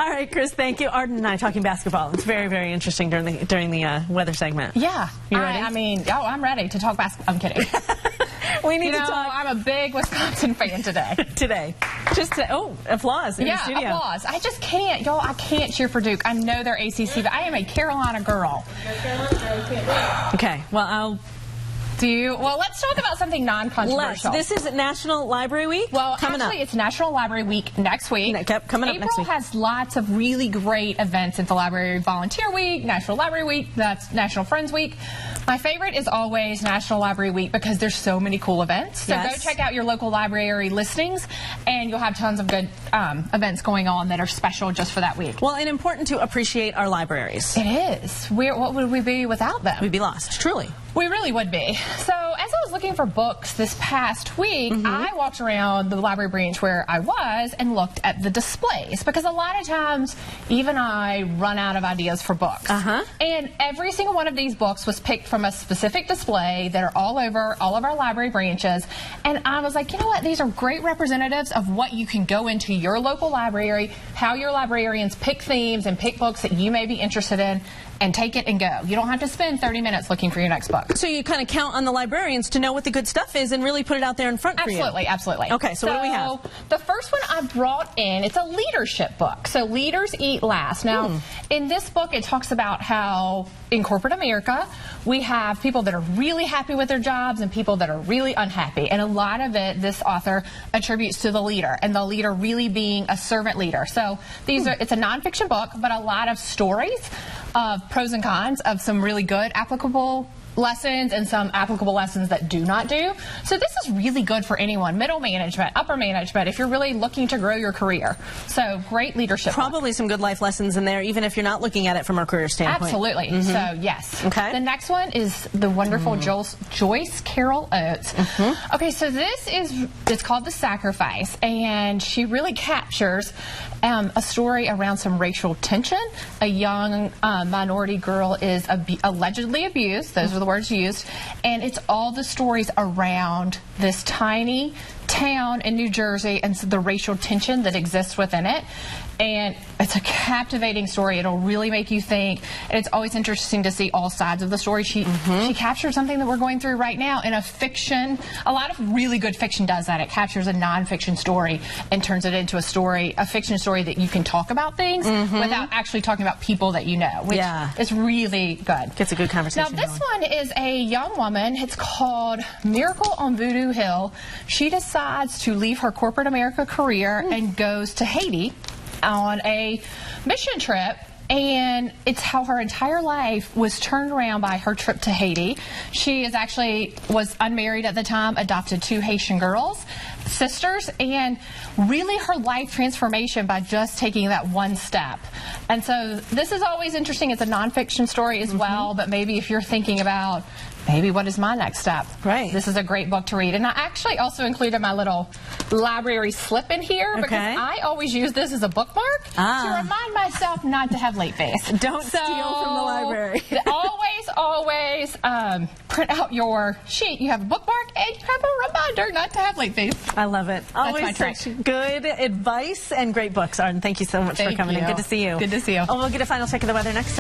All right, Chris, thank you. Arden and I talking basketball. It's very, very interesting during the weather segment. Yeah. You ready? I'm ready to talk basketball. I'm kidding. We need to talk. I'm a big Wisconsin fan today. Applause in the studio. Yeah, applause. I just can't. Y'all, I can't cheer for Duke. I know they're ACC, but I am a Carolina girl. Okay, well, let's talk about something non-controversial. This is National Library Week. Well, coming up. It's National Library Week next week. Coming up next week. April has lots of really great events at the library. Volunteer Week, National Library Week, that's National Friends Week. My favorite is always National Library Week because there's so many cool events. So go check out your local library listings, and you'll have tons of good events going on that are special just for that week. Well, and important to appreciate our libraries. It is. What would we be without them? We'd be lost, truly. We really would be. So as I was looking for books this past week, I walked around the library branch where I was and looked at the displays, because a lot of times even I run out of ideas for books. And every single one of these books was picked from a specific display that are all over all of our library branches. And I was like, you know what? These are great representatives of what you can go into your local library, how your librarians pick themes and pick books that you may be interested in, and take it and go. You don't have to spend 30 minutes looking for your next book. So you kind of count on the librarians to know what the good stuff is and really put it out there in front for you. Absolutely, absolutely. Okay, so what do we have? The first one I brought in, it's a leadership book. So Leaders Eat Last. Now, in this book, it talks about how in corporate America, we have people that are really happy with their jobs and people that are really unhappy. And a lot of it, this author attributes to the leader, and the leader really being a servant leader. So it's a nonfiction book, but a lot of stories of pros and cons of some really good applicable lessons and some applicable lessons that do not do. So this is really good for anyone, middle management, upper management, if you're really looking to grow your career. So great leadership. Probably some good life lessons in there, even if you're not looking at it from a career standpoint. Absolutely. So yes. Okay. The next one is the wonderful Joyce Carol Oates. Okay, so it's called The Sacrifice, and she really captures a story around some racial tension. A young minority girl is allegedly abused. Those are the words used, and it's all the stories around this tiny town in New Jersey and the racial tension that exists within it. And it's a captivating story. It'll really make you think, and it's always interesting to see all sides of the story. She captures something that we're going through right now in a fiction. A lot of really good fiction does that. It captures a nonfiction story and turns it into a fiction story that you can talk about things without actually talking about people that you know, which is really good. Gets a good conversation Now this one is a young woman. It's called Miracle on Voodoo Hill. She decides to leave her corporate America career and goes to Haiti on a mission trip, and it's how her entire life was turned around by her trip to Haiti. She was unmarried at the time, adopted 2 Haitian girls, sisters, and really her life transformation by just taking that one step. And so this is always interesting. It's a nonfiction story as well, but maybe if you're thinking about what is my next step? Right. This is a great book to read. And I actually also included my little library slip in here because I always use this as a bookmark to remind myself not to have late fees. Don't steal from the library. always print out your sheet. You have a bookmark and you have a reminder not to have late fees. I love it. Always That's such good advice and great books, Arden. Thank you so much for coming in. Good to see you. Good to see you. We'll get a final check of the weather next time.